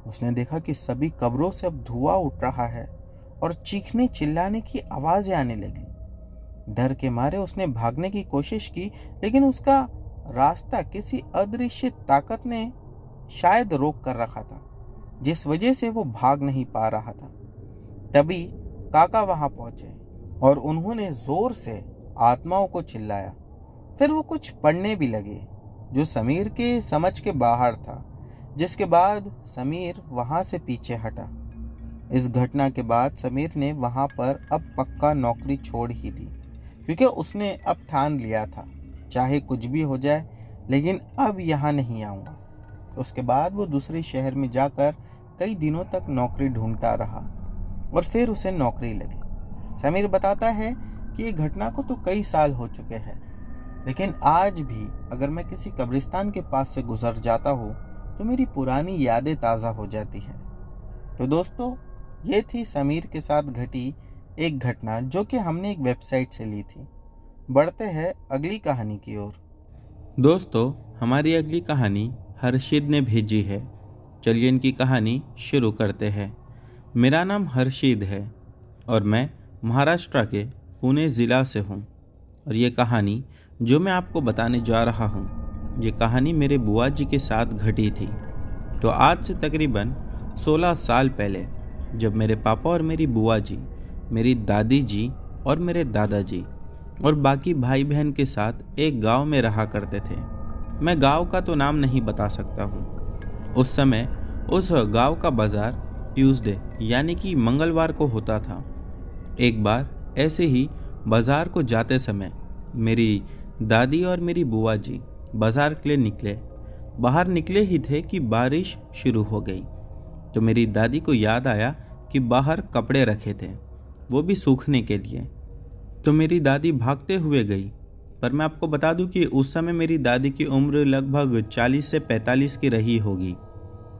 उसने देखा कि सभी कब्रों से अब धुआं उठ रहा है और चीखने चिल्लाने की आवाजें आने लगी। डर के मारे उसने भागने की कोशिश की, लेकिन उसका रास्ता किसी अदृश्य ताकत ने शायद रोक कर रखा था, जिस वजह से वो भाग नहीं पा रहा था। तभी काका वहां पहुंचे और उन्होंने जोर से आत्माओं को चिल्लाया। फिर वो कुछ पढ़ने भी लगे, जो समीर के समझ के बाहर था, जिसके बाद समीर वहां से पीछे हटा। इस घटना के बाद समीर ने वहां पर अब पक्का नौकरी छोड़ ही दी, क्योंकि उसने अब ठान लिया था, चाहे कुछ भी हो जाए, लेकिन अब यहाँ नहीं आऊँगा। उसके बाद वो दूसरे शहर में जाकर कई दिनों तक नौकरी ढूंढता रहा और फिर उसे नौकरी लगी। समीर बताता है कि ये घटना को तो कई साल हो चुके हैं, लेकिन आज भी अगर मैं किसी कब्रिस्तान के पास से गुजर जाता हूँ तो मेरी पुरानी यादें ताज़ा हो जाती हैं। तो दोस्तों, ये थी समीर के साथ घटी एक घटना, जो कि हमने एक वेबसाइट से ली थी। बढ़ते हैं अगली कहानी की ओर। दोस्तों, हमारी अगली कहानी हर्षिद ने भेजी है। चलिए इनकी कहानी शुरू करते हैं। मेरा नाम हर्षिद है और मैं महाराष्ट्र के पुणे ज़िला से हूँ। और ये कहानी जो मैं आपको बताने जा रहा हूँ, ये कहानी मेरे बुआ जी के साथ घटी थी। तो आज से तकरीबन 16 साल पहले, जब मेरे पापा और मेरी बुआ जी, मेरी दादी जी और मेरे दादाजी और बाकी भाई बहन के साथ एक गांव में रहा करते थे। मैं गांव का तो नाम नहीं बता सकता हूँ। उस समय उस गांव का बाज़ार ट्यूसडे यानी कि मंगलवार को होता था। एक बार ऐसे ही बाज़ार को जाते समय मेरी दादी और मेरी बुआ जी बाज़ार के लिए निकले। बाहर निकले ही थे कि बारिश शुरू हो गई। तो मेरी दादी को याद आया कि बाहर कपड़े रखे थे, वो भी सूखने के लिए। तो मेरी दादी भागते हुए गई, पर मैं आपको बता दूं कि उस समय मेरी दादी की उम्र लगभग 40 से 45 की रही होगी।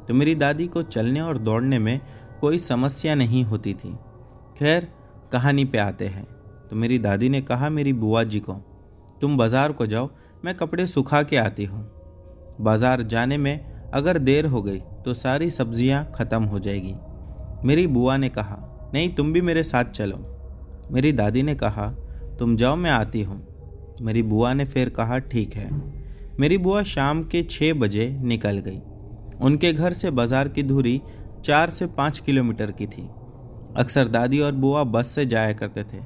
तो मेरी दादी को चलने और दौड़ने में कोई समस्या नहीं होती थी। खैर, कहानी पे आते हैं। तो मेरी दादी ने कहा मेरी बुआ जी को, तुम बाज़ार को जाओ, मैं कपड़े सुखा के आती हूँ। बाज़ार जाने में अगर देर हो गई तो सारी सब्जियाँ ख़त्म हो जाएगी। मेरी बुआ ने कहा, नहीं, तुम भी मेरे साथ चलो। मेरी दादी ने कहा, तुम जाओ, मैं आती हूँ। मेरी बुआ ने फिर कहा, ठीक है। मेरी बुआ शाम के 6 बजे निकल गई। उनके घर से बाज़ार की दूरी 4 से 5 किलोमीटर की थी। अक्सर दादी और बुआ बस से जाया करते थे।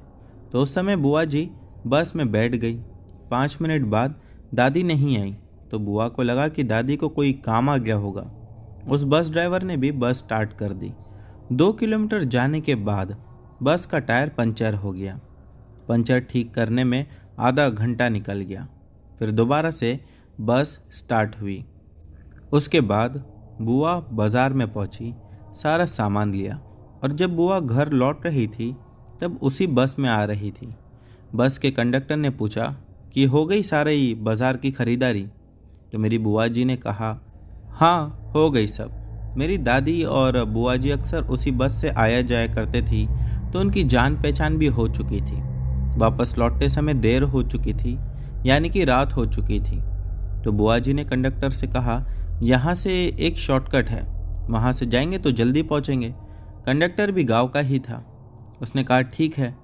तो उस समय बुआ जी बस में बैठ गई। 5 मिनट बाद दादी नहीं आई तो बुआ को लगा कि दादी को कोई काम आ गया होगा। उस बस ड्राइवर ने भी बस स्टार्ट कर दी। 2 किलोमीटर जाने के बाद बस का टायर पंचर हो गया। पंचर ठीक करने में आधा घंटा निकल गया। फिर दोबारा से बस स्टार्ट हुई। उसके बाद बुआ बाज़ार में पहुंची, सारा सामान लिया और जब बुआ घर लौट रही थी तब उसी बस में आ रही थी। बस के कंडक्टर ने पूछा कि हो गई सारी बाज़ार की खरीदारी? तो मेरी बुआ जी ने कहा, हाँ, हो गई सब। मेरी दादी और बुआ जी अक्सर उसी बस से आया जाया करते थी तो उनकी जान पहचान भी हो चुकी थी। वापस लौटते समय देर हो चुकी थी, यानी कि रात हो चुकी थी। तो बुआ जी ने कंडक्टर से कहा, यहाँ से एक शॉर्टकट है, वहाँ से जाएंगे तो जल्दी पहुँचेंगे। कंडक्टर भी गांव का ही था। उसने कहा, ठीक है।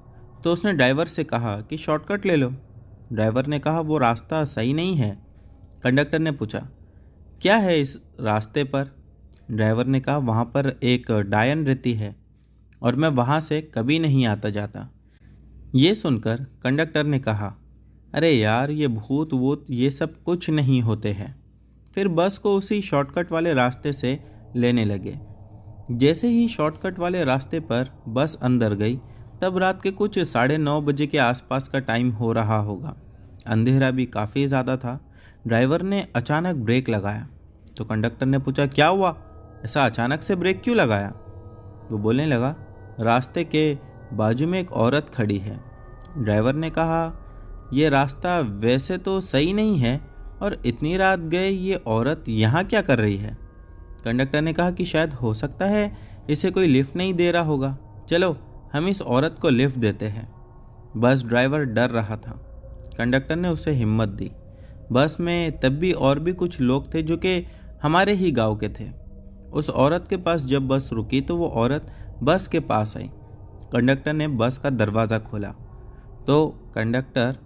तो उसने ड्राइवर से कहा कि शॉर्टकट ले लो। ड्राइवर ने कहा, वो रास्ता सही नहीं है। कंडक्टर ने पूछा, क्या है इस रास्ते पर? ड्राइवर ने कहा, वहाँ पर एक डायन रहती है और मैं वहाँ से कभी नहीं आता जाता। ये सुनकर कंडक्टर ने कहा, अरे यार, ये भूत वूत ये सब कुछ नहीं होते हैं। फिर बस को उसी शॉर्टकट वाले रास्ते से लेने लगे। जैसे ही शॉर्टकट वाले रास्ते पर बस अंदर गई तब रात के कुछ 9:30 बजे के आसपास का टाइम हो रहा होगा। अंधेरा भी काफ़ी ज़्यादा था। ड्राइवर ने अचानक ब्रेक लगाया तो कंडक्टर ने पूछा, क्या हुआ, ऐसा अचानक से ब्रेक क्यों लगाया? वो बोलने लगा, रास्ते के बाजू में एक औरत खड़ी है। ड्राइवर ने कहा, यह रास्ता वैसे तो सही नहीं है और इतनी रात गए ये औरत यहाँ क्या कर रही है? कंडक्टर ने कहा कि शायद हो सकता है इसे कोई लिफ्ट नहीं दे रहा होगा, चलो हम इस औरत को लिफ्ट देते हैं। बस ड्राइवर डर रहा था। कंडक्टर ने उसे हिम्मत दी। बस में तब भी और भी कुछ लोग थे जो कि हमारे ही गांव के थे। उस औरत के पास जब बस रुकी तो वो औरत बस के पास आई। कंडक्टर ने बस का दरवाज़ा खोला तो कंडक्टर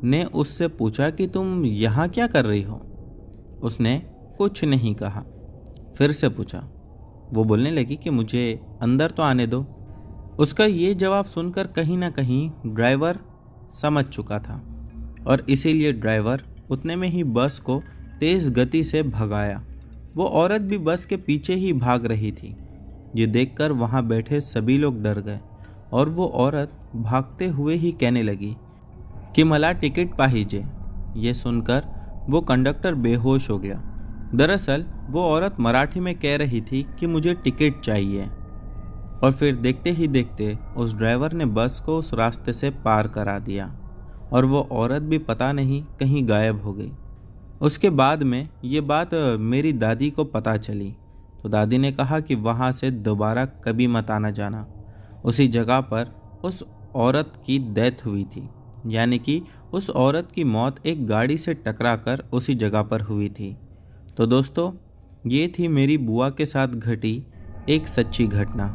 ने उससे पूछा कि तुम यहाँ क्या कर रही हो? उसने कुछ नहीं कहा। फिर से पूछा। वो बोलने लगी कि मुझे अंदर तो आने दो। उसका ये जवाब सुनकर कहीं ना कहीं ड्राइवर समझ चुका था और इसीलिए ड्राइवर उतने में ही बस को तेज़ गति से भगाया। वो औरत भी बस के पीछे ही भाग रही थी। ये देखकर वहाँ बैठे सभी लोग डर गए और वो औरत भागते हुए ही कहने लगी कि मला टिकट पाहिजे। ये सुनकर वो कंडक्टर बेहोश हो गया। दरअसल वो औरत मराठी में कह रही थी कि मुझे टिकट चाहिए। और फिर देखते ही देखते उस ड्राइवर ने बस को उस रास्ते से पार करा दिया और वो औरत भी पता नहीं कहीं गायब हो गई। उसके बाद में ये बात मेरी दादी को पता चली तो दादी ने कहा कि वहाँ से दोबारा कभी मत आना जाना। उसी जगह पर उस औरत की डेथ हुई थी, यानी कि उस औरत की मौत एक गाड़ी से टकराकर उसी जगह पर हुई थी। तो दोस्तों, ये थी मेरी बुआ के साथ घटी एक सच्ची घटना।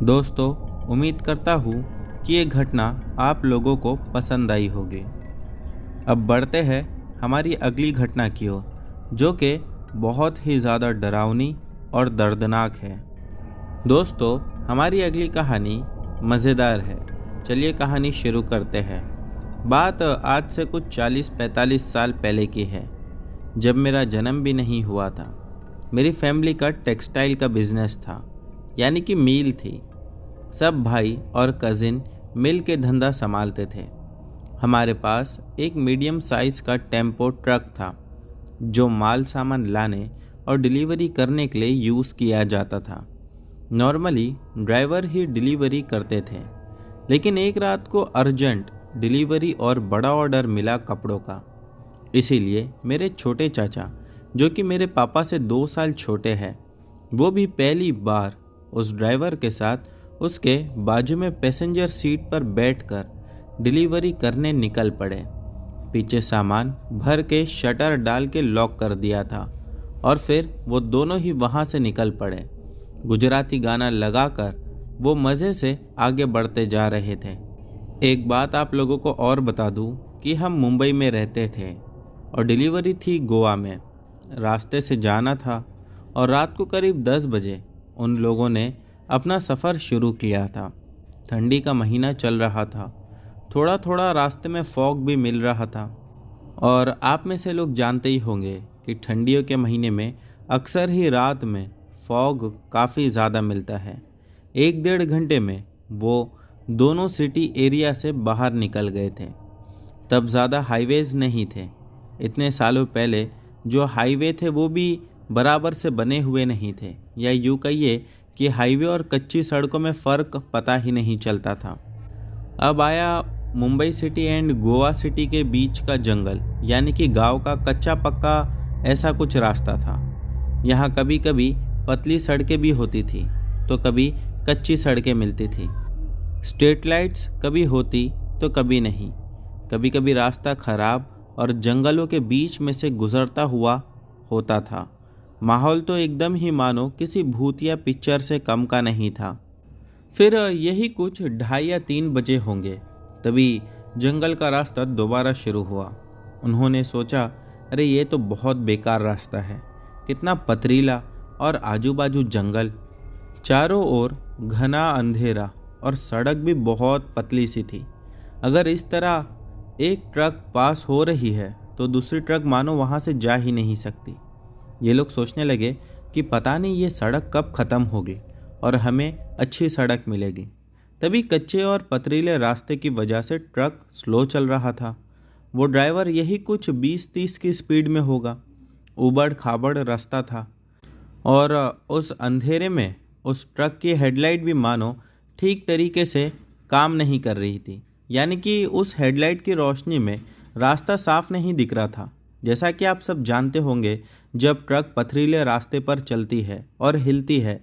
दोस्तों, उम्मीद करता हूँ कि ये घटना आप लोगों को पसंद आई होगी। अब बढ़ते हैं हमारी अगली घटना की ओर, जो कि बहुत ही ज़्यादा डरावनी और दर्दनाक है। दोस्तों, हमारी अगली कहानी मज़ेदार है। चलिए कहानी शुरू करते हैं। बात आज से कुछ 40-45 साल पहले की है, जब मेरा जन्म भी नहीं हुआ था। मेरी फैमिली का टेक्सटाइल का बिजनेस था, यानी कि मिल थी। सब भाई और कज़िन मिल के धंधा संभालते थे। हमारे पास एक मीडियम साइज़ का टेम्पो ट्रक था जो माल सामान लाने और डिलीवरी करने के लिए यूज़ किया जाता था। नॉर्मली ड्राइवर ही डिलीवरी करते थे, लेकिन एक रात को अर्जेंट डिलीवरी और बड़ा ऑर्डर मिला कपड़ों का। इसीलिए मेरे छोटे चाचा, जो कि मेरे पापा से 2 साल छोटे हैं, वो भी पहली बार उस ड्राइवर के साथ उसके बाजू में पैसेंजर सीट पर बैठकर डिलीवरी करने निकल पड़े। पीछे सामान भर के शटर डाल के लॉक कर दिया था और फिर वो दोनों ही वहाँ से निकल पड़े। गुजराती गाना लगाकर वो मज़े से आगे बढ़ते जा रहे थे। एक बात आप लोगों को और बता दूं कि हम मुंबई में रहते थे और डिलीवरी थी गोवा में। रास्ते से जाना था और रात को करीब 10 बजे उन लोगों ने अपना सफ़र शुरू किया था। ठंडी का महीना चल रहा था, थोड़ा थोड़ा रास्ते में फॉग भी मिल रहा था। और आप में से लोग जानते ही होंगे कि ठंडियों के महीने में अक्सर ही रात में फॉग काफ़ी ज़्यादा मिलता है। 1-1.5 घंटे में वो दोनों सिटी एरिया से बाहर निकल गए थे। तब ज़्यादा हाईवेज़ नहीं थे। इतने सालों पहले जो हाईवे थे वो भी बराबर से बने हुए नहीं थे, या यूँ कहिए कि हाईवे और कच्ची सड़कों में फ़र्क पता ही नहीं चलता था। अब आया Mumbai city and Goa city के बीच का जंगल, यानी कि गांव का कच्चा पक्का ऐसा कुछ रास्ता था। यहाँ कभी कभी पतली सड़कें भी होती थी तो कभी कच्ची सड़कें मिलती थी। स्ट्रीट लाइट्स कभी होती तो कभी नहीं। कभी कभी रास्ता खराब और जंगलों के बीच में से गुजरता हुआ होता था। माहौल तो एकदम ही मानो किसी भूतिया पिक्चर से कम का नहीं था। फिर यही कुछ 2:30 या 3 बजे होंगे, तभी जंगल का रास्ता दोबारा शुरू हुआ। उन्होंने सोचा, अरे ये तो बहुत बेकार रास्ता है, कितना पथरीला और आजू बाजू जंगल, चारों ओर घना अंधेरा और सड़क भी बहुत पतली सी थी। अगर इस तरह एक ट्रक पास हो रही है तो दूसरी ट्रक मानो वहाँ से जा ही नहीं सकती। ये लोग सोचने लगे कि पता नहीं ये सड़क कब ख़त्म होगी और हमें अच्छी सड़क मिलेगी। तभी कच्चे और पथरीले रास्ते की वजह से ट्रक स्लो चल रहा था। वो ड्राइवर यही कुछ 20-30 की स्पीड में होगा। उबड़ खाबड़ रास्ता था और उस अंधेरे में उस ट्रक की हेडलाइट भी मानो ठीक तरीके से काम नहीं कर रही थी, यानी कि उस हेडलाइट की रोशनी में रास्ता साफ नहीं दिख रहा था। जैसा कि आप सब जानते होंगे, जब ट्रक पथरीले रास्ते पर चलती है और हिलती है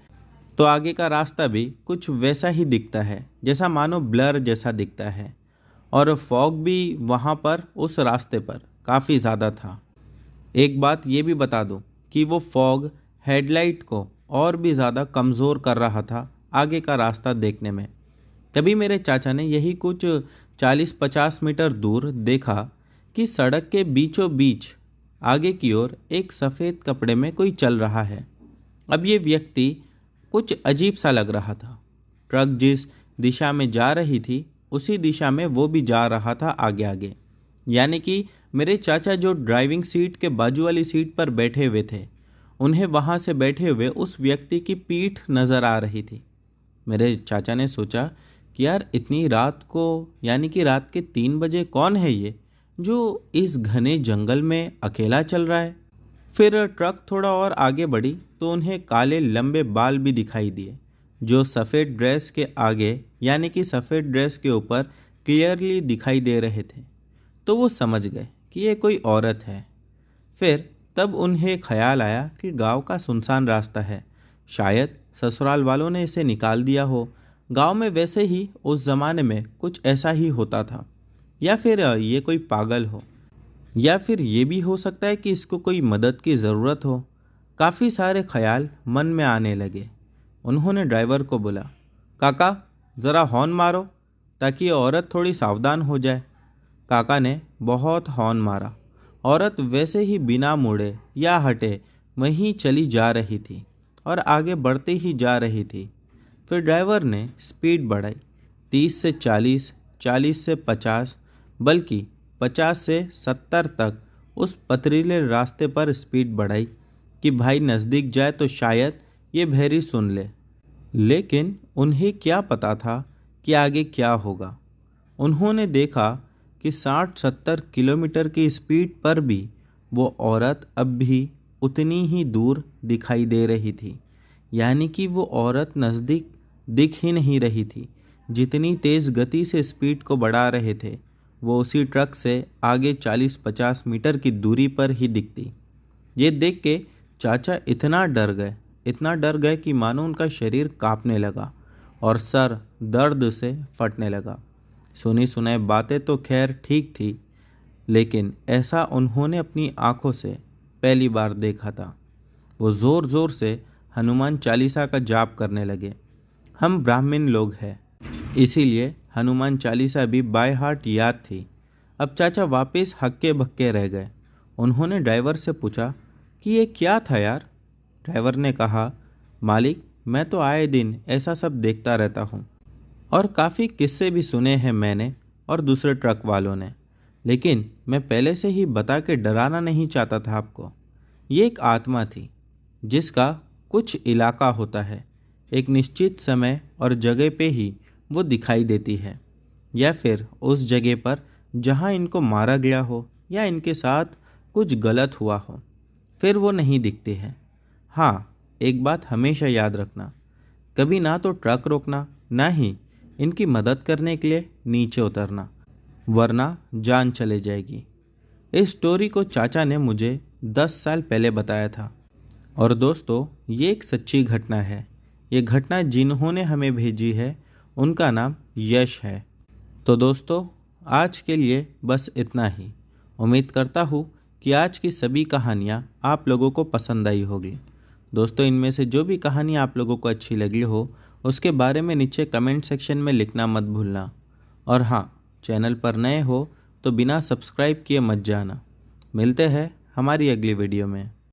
तो आगे का रास्ता भी कुछ वैसा ही दिखता है, जैसा मानो ब्लर जैसा दिखता है। और फॉग भी वहाँ पर उस रास्ते पर काफ़ी ज़्यादा था। एक बात ये भी बता दूँ कि वो फॉग हेडलाइट को और भी ज़्यादा कमज़ोर कर रहा था आगे का रास्ता देखने में। तभी मेरे चाचा ने यही कुछ 40-50 मीटर दूर देखा कि सड़क के बीचों बीच आगे की ओर एक सफ़ेद कपड़े में कोई चल रहा है। अब ये व्यक्ति कुछ अजीब सा लग रहा था। ट्रक जिस दिशा में जा रही थी उसी दिशा में वो भी जा रहा था आगे आगे, यानी कि मेरे चाचा जो ड्राइविंग सीट के बाजू वाली सीट पर बैठे हुए थे, उन्हें वहाँ से बैठे हुए उस व्यक्ति की पीठ नज़र आ रही थी। मेरे चाचा ने सोचा कि यार इतनी रात को, यानी कि रात के 3 बजे कौन है ये जो इस घने जंगल में अकेला चल रहा है। फिर ट्रक थोड़ा और आगे बढ़ी तो उन्हें काले लंबे बाल भी दिखाई दिए जो सफ़ेद ड्रेस के आगे, यानी कि सफ़ेद ड्रेस के ऊपर क्लियरली दिखाई दे रहे थे। तो वो समझ गए कि ये कोई औरत है। फिर तब उन्हें ख्याल आया कि गांव का सुनसान रास्ता है, शायद ससुराल वालों ने इसे निकाल दिया हो। गांव में वैसे ही उस ज़माने में कुछ ऐसा ही होता था, या फिर ये कोई पागल हो, या फिर ये भी हो सकता है कि इसको कोई मदद की ज़रूरत हो। काफ़ी सारे ख्याल मन में आने लगे। उन्होंने ड्राइवर को बोला, काका ज़रा हॉर्न मारो ताकि ये औरत थोड़ी सावधान हो जाए। काका ने बहुत हॉर्न मारा। औरत वैसे ही बिना मुड़े या हटे वहीं चली जा रही थी और आगे बढ़ते ही जा रही थी। फिर ड्राइवर ने स्पीड बढ़ाई, 30 से 40, 40 से 50, बल्कि 50 से 70 तक उस पथरीले रास्ते पर स्पीड बढ़ाई कि भाई नज़दीक जाए तो शायद ये भैरी सुन ले। लेकिन उन्हें क्या पता था कि आगे क्या होगा। उन्होंने देखा कि 60-70 किलोमीटर की स्पीड पर भी वो औरत अब भी उतनी ही दूर दिखाई दे रही थी, यानी कि वो औरत नज़दीक दिख ही नहीं रही थी। जितनी तेज़ गति से स्पीड को बढ़ा रहे थे वो उसी ट्रक से आगे 40-50 मीटर की दूरी पर ही दिखती। ये देख के चाचा इतना डर गए कि मानो उनका शरीर कांपने लगा और सर दर्द से फटने लगा। सुनी सुनाई बातें तो खैर ठीक थी, लेकिन ऐसा उन्होंने अपनी आंखों से पहली बार देखा था। वो ज़ोर ज़ोर से हनुमान चालीसा का जाप करने लगे। हम ब्राह्मण लोग हैं, इसीलिए हनुमान चालीसा भी बाय हार्ट याद थी। अब चाचा वापस हक्के बक्के रह गए। उन्होंने ड्राइवर से पूछा कि ये क्या था यार। ड्राइवर ने कहा, मालिक मैं तो आए दिन ऐसा सब देखता रहता हूँ और काफ़ी किस्से भी सुने हैं मैंने और दूसरे ट्रक वालों ने, लेकिन मैं पहले से ही बता के डराना नहीं चाहता था आपको। ये एक आत्मा थी जिसका कुछ इलाका होता है, एक निश्चित समय और जगह पे ही वो दिखाई देती है, या फिर उस जगह पर जहाँ इनको मारा गया हो या इनके साथ कुछ गलत हुआ हो, फिर वो नहीं दिखते हैं। हाँ, एक बात हमेशा याद रखना, कभी ना तो ट्रक रोकना, ना ही इनकी मदद करने के लिए नीचे उतरना, वरना जान चले जाएगी। इस स्टोरी को चाचा ने मुझे 10 साल पहले बताया था। और दोस्तों, ये एक सच्ची घटना है। ये घटना जिन्होंने हमें भेजी है उनका नाम यश है। तो दोस्तों, आज के लिए बस इतना ही। उम्मीद करता हूँ कि आज की सभी कहानियाँ आप लोगों को पसंद आई होगी। दोस्तों, इनमें से जो भी कहानी आप लोगों को अच्छी लगी हो उसके बारे में नीचे कमेंट सेक्शन में लिखना मत भूलना। और हाँ, चैनल पर नए हो तो बिना सब्सक्राइब किए मत जाना। मिलते हैं हमारी अगली वीडियो में।